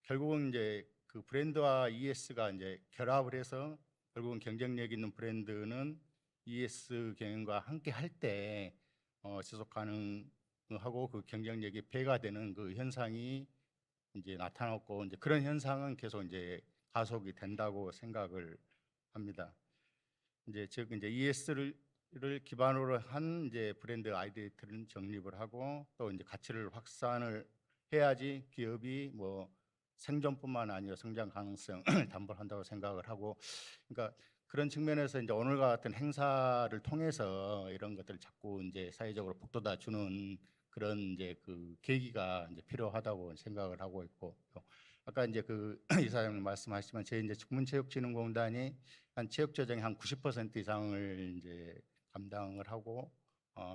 결국은 이제 그 브랜드와 ES가 이제 결합을 해서 결국은 경쟁력 있는 브랜드는 ES 경영과 함께 할 때 지속 가능하고 그 경쟁력이 배가 되는 그 현상이 이제 나타났고 이제 그런 현상은 계속 이제 가속이 된다고 생각을 합니다. 이제 즉 이제 ES를 기반으로 한 이제 브랜드 아이덴티티를 정립을 하고 또 이제 가치를 확산을 해야지 기업이 뭐 생존뿐만 아니라 성장 가능성을 담보한다고 생각을 하고 그러니까 그런 측면에서 이제 오늘과 같은 행사를 통해서 이런 것들을 자꾸 이제 사회적으로 북돋아 주는 그런 이제 그 계기가 이제 필요하다고 생각을 하고 있고 아까 이제 그 이사장님 말씀하시지만 저희 이제 국민체육진흥공단이 한 체육재정의 한 90% 이상을 이제 감당을 하고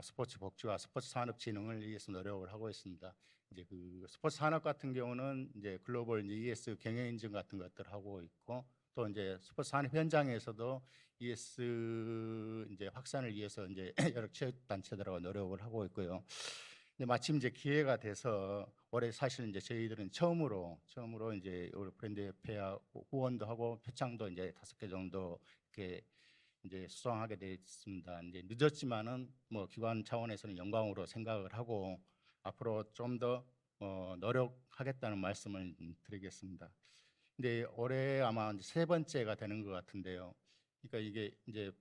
스포츠 복지와 스포츠 산업 진흥을 위해서 노력을 하고 있습니다. 이제 그 스포츠 산업 같은 경우는 이제 글로벌 ES 경영 인증 같은 것들 하고 있고 또 이제 스포츠 산업 현장에서도 ES 이제 확산을 위해서 이제 여러 체육 단체들하고 노력을 하고 있고요. 근데 마침 이제 기회가 돼서 올해 사실 이제 저희들은 처음으로 이제 우리 브랜드 협회하고 후원도 하고 표창도 이제 5개 정도 이렇게 이제 수상하게 됐습니다. 이제 늦었지만은 뭐 기관 차원에서는 영광으로 생각을 하고 앞으로 좀 더 노력하겠다는 말씀을 드리겠습니다. 근데 올해 아마 이제 3번째가 되는 것 같은데요. 그러니까 이게 이제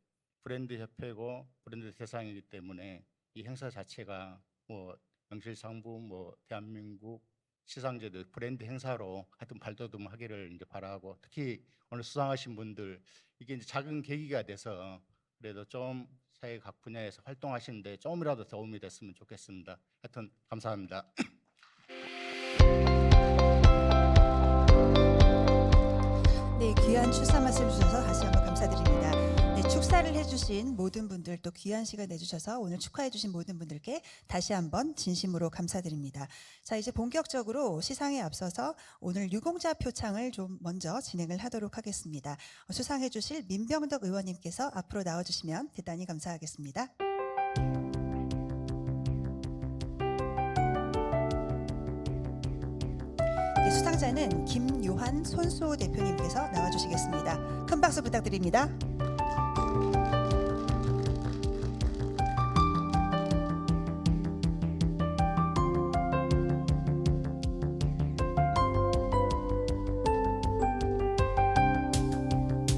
브랜드 협회고 브랜드 대상이기 때문에 이 행사 자체가 뭐 명실상부 뭐 대한민국 시상제도 브랜드 행사로 하여튼 발돋움하기를 이제 바라고 특히 오늘 수상하신 분들 이게 이제 작은 계기가 돼서 그래도 좀 사회 각 분야에서 활동하시는데 조금이라도 도움이 됐으면 좋겠습니다. 하여튼 감사합니다. 네, 귀한 축사 말씀 주셔서 다시 한번 감사드립니다. 네, 축사를 해주신 모든 분들 또 귀한 시간 내주셔서 오늘 축하해주신 모든 분들께 다시 한번 진심으로 감사드립니다. 자, 이제 본격적으로 시상에 앞서서 오늘 유공자 표창을 좀 먼저 진행을 하도록 하겠습니다. 수상해주실 민병덕 의원님께서 앞으로 나와주시면 대단히 감사하겠습니다. 네, 수상자는 김요한 손수호 대표님께서 나와주시겠습니다. 큰 박수 부탁드립니다.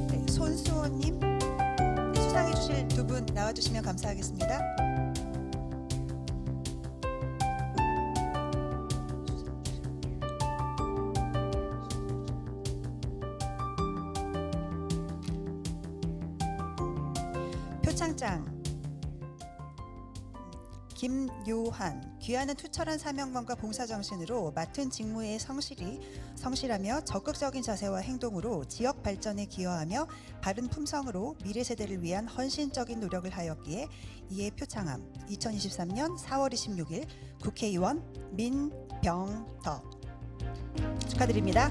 네, 손수호님, 네, 수상해 주실 두 분 나와주시면 감사하겠습니다. 표창장 김요한, 귀하는 투철한 사명감과 봉사정신으로 맡은 직무에 성실하며 적극적인 자세와 행동으로 지역 발전에 기여하며 바른 품성으로 미래 세대를 위한 헌신적인 노력을 하였기에 이에 표창함. 2023년 4월 26일 국회의원 민병덕. 축하드립니다.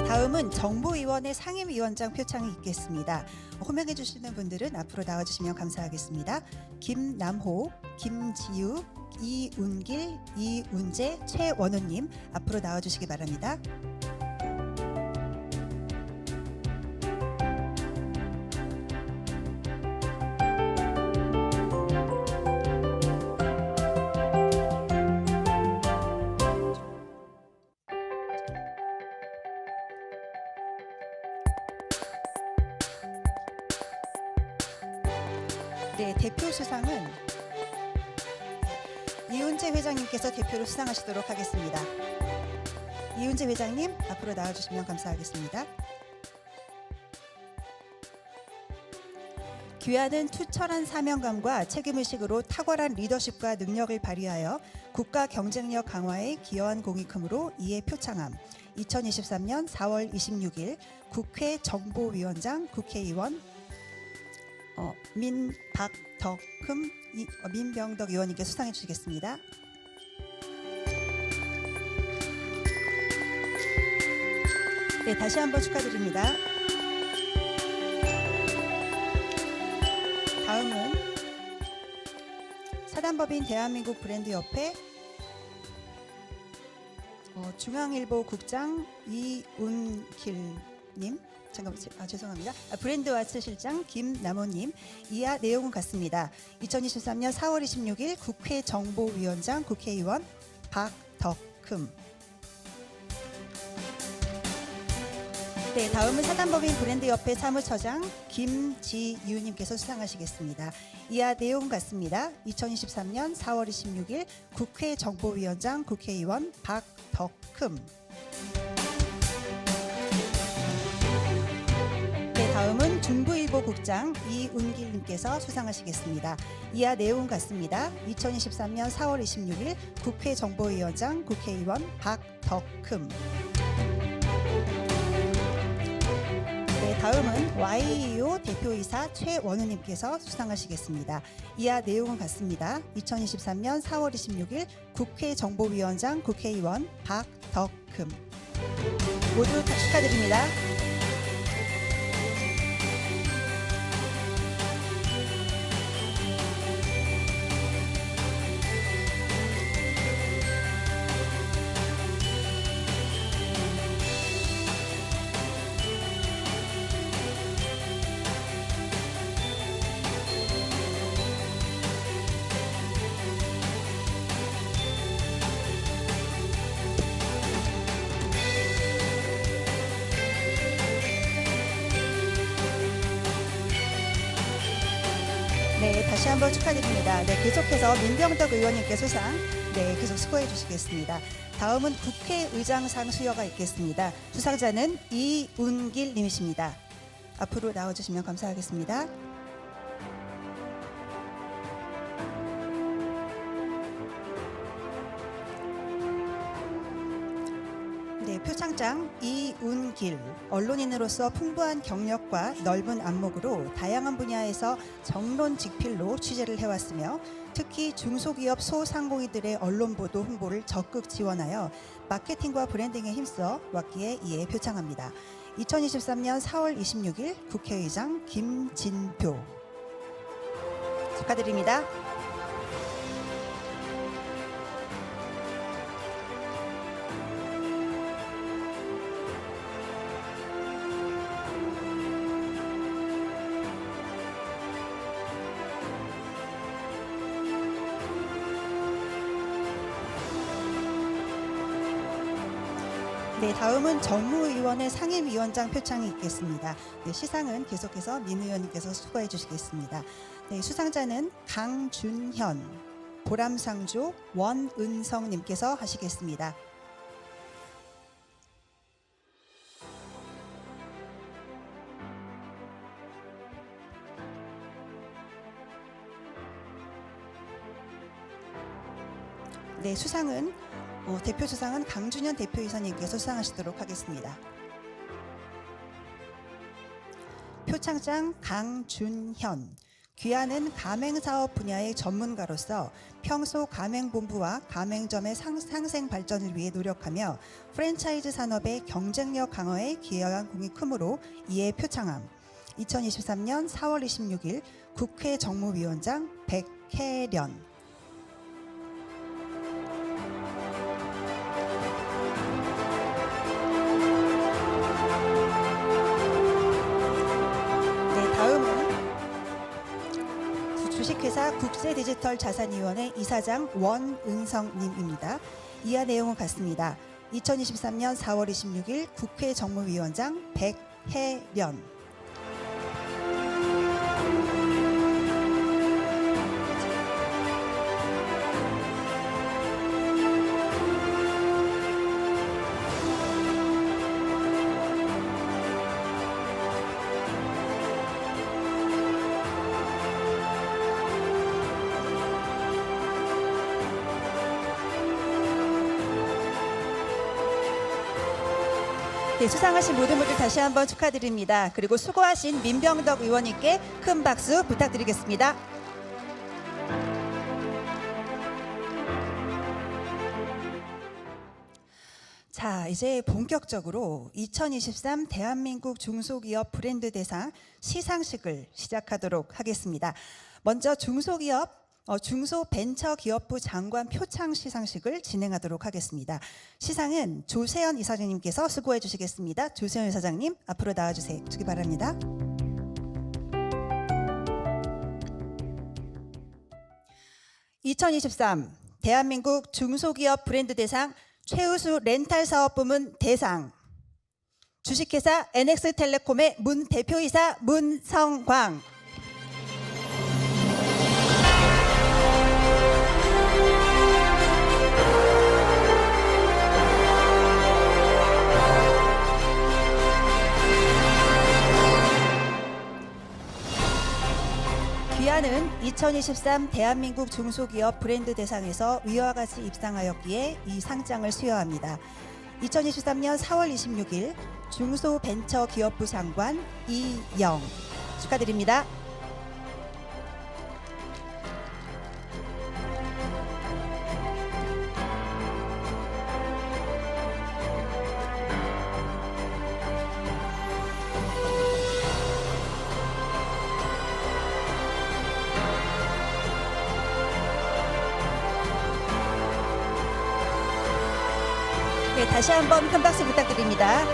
다음은 정보위원회 상임위원장 표창이 있겠습니다. 호명해 주시는 분들은 앞으로 나와주시면 감사하겠습니다. 김남호, 김지우, 이운길, 이운재, 최원우님 앞으로 나와주시기 바랍니다. 네, 대표 수상은 이운재 회장님께서 대표로 수상하시도록 하겠습니다. 이운재 회장님 앞으로 나와주시면 감사하겠습니다. 귀하는 투철한 사명감과 책임의식으로 탁월한 리더십과 능력을 발휘하여 국가 경쟁력 강화에 기여한 공이 크므로 이에 표창함. 2023년 4월 26일 국회 정보위원장 국회의원 민병덕 의원님께 수상해 주시겠습니다. 네, 다시 한번 축하드립니다. 다음은 사단법인 대한민국 브랜드협회 중앙일보 국장 이운길님, 죄송합니다. 브랜드와츠 실장 김남호님. 이하 내용은 같습니다. 2023년 4월 26일 국회 정보위원장 국회의원 박덕흠. 네, 다음은 사단법인 브랜드협회 사무처장 김지유님께서 수상하시겠습니다. 이하 내용 같습니다. 2023년 4월 26일 국회 정보위원장 국회의원 박덕흠. 네, 다음은 중부일보 국장 이운길님께서 수상하시겠습니다. 이하 내용 같습니다. 2023년 4월 26일 국회 정보위원장 국회의원 박덕흠. 네, 다음은 YEO 대표이사 최원우님께서 수상하시겠습니다. 이하 내용은 같습니다. 2023년 4월 26일 국회 정보위원장 국회의원 박덕흠. 모두 축하드립니다. 네, 다시 한번 축하드립니다. 네, 계속해서 민병덕 의원님께 수상, 네, 계속 수고해 주시겠습니다. 다음은 국회의장상 수여가 있겠습니다. 수상자는 이운길 님이십니다. 앞으로 나와주시면 감사하겠습니다. 네, 네, 표창장 이운길 언론인으로서 풍부한 경력과 넓은 안목으로 다양한 분야에서 정론직필로 취재를 해왔으며 특히 중소기업 소상공인들의 언론 보도 홍보를 적극 지원하여 마케팅과 브랜딩에 힘써 왔기에 이에 표창합니다. 2023년 4월 26일 국회의장 김진표 축하드립니다. 네, 다음은 정무위원회 상임위원장 표창이 있겠습니다. 네, 시상은 계속해서 민 의원님께서 수고해 주시겠습니다. 네, 수상자는 강준현, 보람상조 원은성님께서 하시겠습니다. 네, 수상은 대표 수상은 강준현 대표이사님께서 수상하시도록 하겠습니다. 표창장 강준현. 귀하는 가맹사업 분야의 전문가로서 평소 가맹본부와 가맹점의 상생 발전을 위해 노력하며 프랜차이즈 산업의 경쟁력 강화에 기여한 공이 크므로 이에 표창함. 2023년 4월 26일 국회 정무위원장 백혜련. 주식회사 국제디지털자산위원회 이사장 원은성님입니다. 이하 내용은 같습니다. 2023년 4월 26일 국회 정무위원장 백혜련. 네, 수상하신 모든 분들 다시 한번 축하드립니다. 그리고 수고하신 민병덕 의원님께 큰 박수 부탁드리겠습니다. 자, 이제 본격적으로 2023 대한민국 중소기업 브랜드 대상 시상식을 시작하도록 하겠습니다. 먼저 중소벤처기업부 장관 표창 시상식을 진행하도록 하겠습니다. 시상은 조세현 이사장님께서 수고해 주시겠습니다. 조세현 이사장님 앞으로 나와주세요. 주기 바랍니다. (2023) 대한민국 중소기업 브랜드 대상 최우수 렌탈 사업 부문 대상 주식회사 NX텔레콤의 문 대표이사 문성광. 귀하는 2023 대한민국 중소기업 브랜드 대상에서 위와 같이 입상하였기에 이 상장을 수여합니다. 2023년 4월 26일 중소벤처기업부 장관 이영 축하드립니다. 네, 다시 한번 큰 박수 부탁드립니다.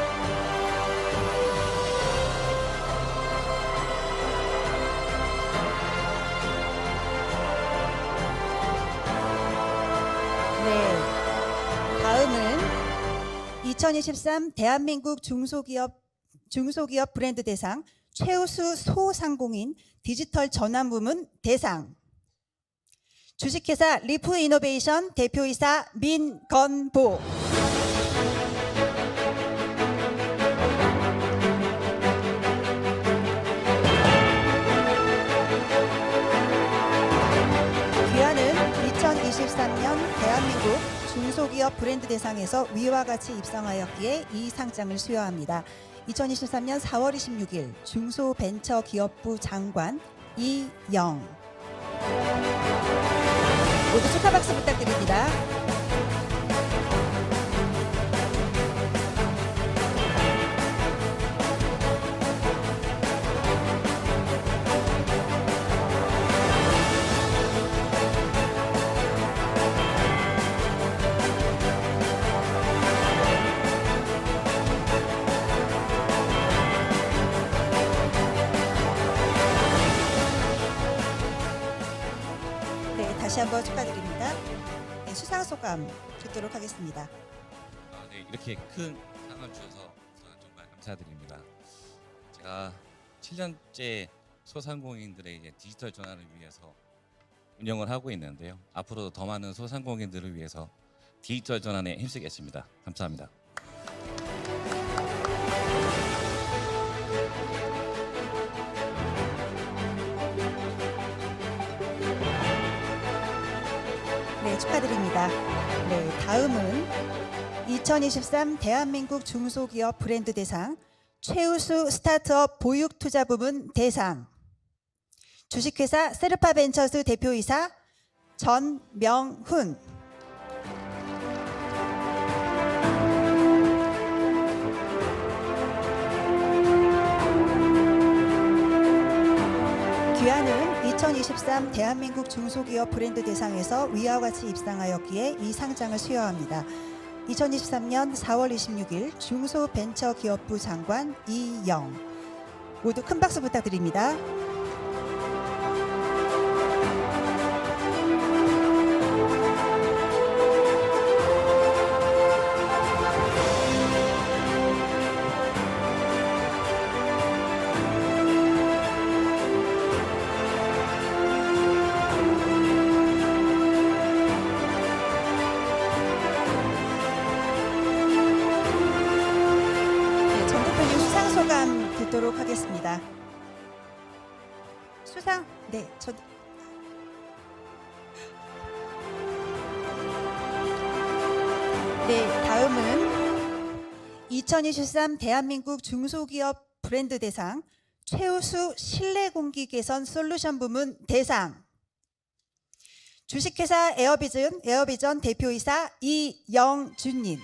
네, 다음은 2023 대한민국 중소기업 브랜드 대상 최우수 소상공인 디지털 전환 부문 대상 주식회사 리프이노베이션 대표이사 민건보. 귀하는 2023년 대한민국 중소기업 브랜드 대상에서 위와 같이 입상하였기에 이 상장을 수여합니다. 2023년 4월 26일 중소벤처기업부 장관 이영. 모두 축하 박수 부탁드립니다. 네, 다시 한번 축하드립니다. 네, 수상 소감 듣도록 하겠습니다. 네, 이렇게 큰 상을 주셔서 저는 정말 감사드립니다. 제가 7년째 소상공인들의 이제 디지털 전환을 위해서 운영을 하고 있는데요. 앞으로도 더 많은 소상공인들을 위해서 디지털 전환에 힘쓰겠습니다. 감사합니다. 네, 축하드립니다. 네, 다음은 2023 대한민국 중소기업 브랜드 대상 최우수 스타트업 보육투자 부문 대상 주식회사 세르파벤처스 대표이사 전명훈. 귀하는 2023 대한민국 중소기업 브랜드 대상에서 위와 같이 입상하였기에 이 상장을 수여합니다. 2023년 4월 26일 중소벤처기업부 장관 이영. 모두 큰 박수 부탁드립니다. 전 대표님 수상 소감 듣도록 하겠습니다. 수상, 네, 네, 다음은 2023 대한민국 중소기업 브랜드 대상 최우수 실내 공기 개선 솔루션 부문 대상 주식회사 에어비전 대표이사 이영준님.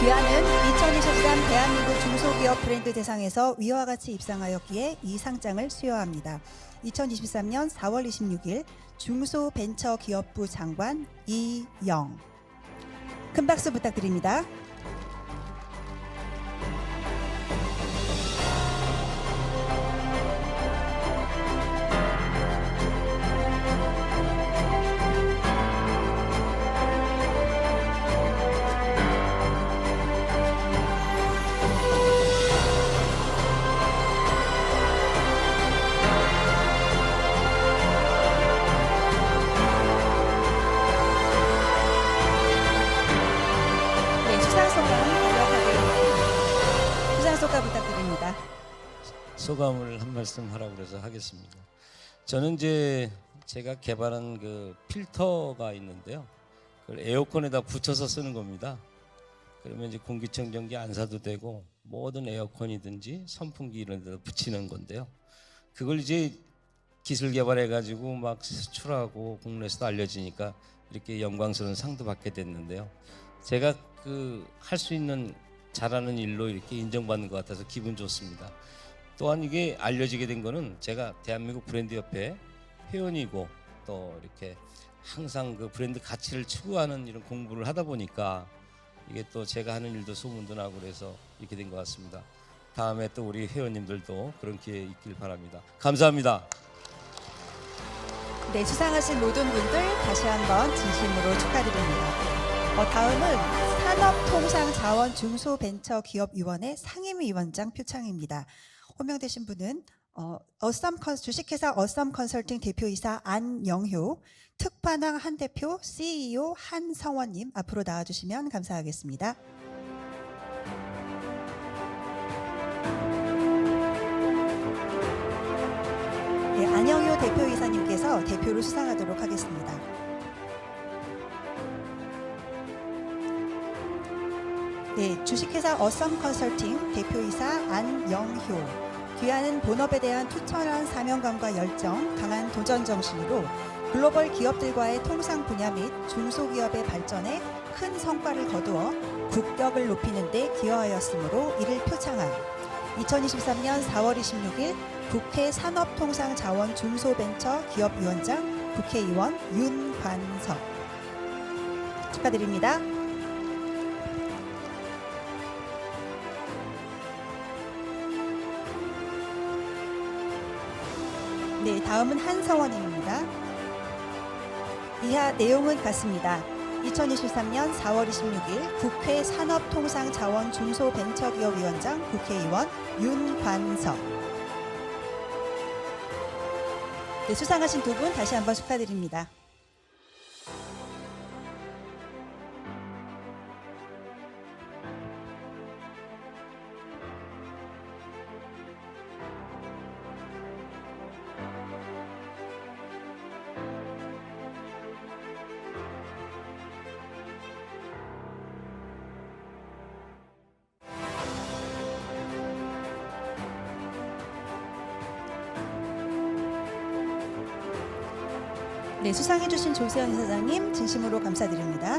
귀하는 2023 대한민국 중소기업 브랜드 대상에서 위와 같이 입상하였기에 이 상장을 수여합니다. 2023년 4월 26일 중소벤처기업부 장관 이영. 큰 박수 부탁드립니다. 소감 부탁드립니다. 소감을 한 말씀 하라고 그래서 하겠습니다. 저는 이제 제가 개발한 그 필터가 있는데요. 그걸 에어컨에다 붙여서 쓰는 겁니다. 그러면 이제 공기청정기 안 사도 되고 모든 에어컨이든지 선풍기 이런 데다 붙이는 건데요. 그걸 이제 기술 개발해 가지고 막 수출하고 국내에서도 알려지니까 이렇게 영광스러운 상도 받게 됐는데요. 제가 그 할 수 있는 잘하는 일로 이렇게 인정받는 것 같아서 기분 좋습니다. 또한 이게 알려지게 된 거는 제가 대한민국 브랜드 협회 회원이고 또 이렇게 항상 그 브랜드 가치를 추구하는 이런 공부를 하다 보니까 이게 또 제가 하는 일도 소문도 나고 그래서 이렇게 된 것 같습니다. 다음에 또 우리 회원님들도 그런 기회 있길 바랍니다. 감사합니다. 네, 수상하신 모든 분들 다시 한번 진심으로 축하드립니다. 다음은 산업통상자원중소벤처기업위원회 상임위원장 표창입니다. 호명되신 분은 주식회사 어썸 컨설팅 대표이사 안영효, 특판왕 한 대표 CEO 한성원님 앞으로 나와주시면 감사하겠습니다. 안영효 대표이사님께서 대표로 수상하도록 하겠습니다. 네, 주식회사 어썸 컨설팅 대표이사 안영효. 귀하는 본업에 대한 투철한 사명감과 열정, 강한 도전 정신으로 글로벌 기업들과의 통상 분야 및 중소기업의 발전에 큰 성과를 거두어 국격을 높이는 데 기여하였으므로 이를 표창한 2023년 4월 26일 국회 산업통상자원중소벤처기업위원장 국회의원 윤관석 축하드립니다. 네, 다음은 한성원님입니다. 이하 내용은 같습니다. 2023년 4월 26일 국회 산업통상자원중소벤처기업위원장 국회의원 윤관석. 네, 수상하신 두 분 다시 한번 축하드립니다. 네, 수상해주신 조세현 이사장님 진심으로 감사드립니다.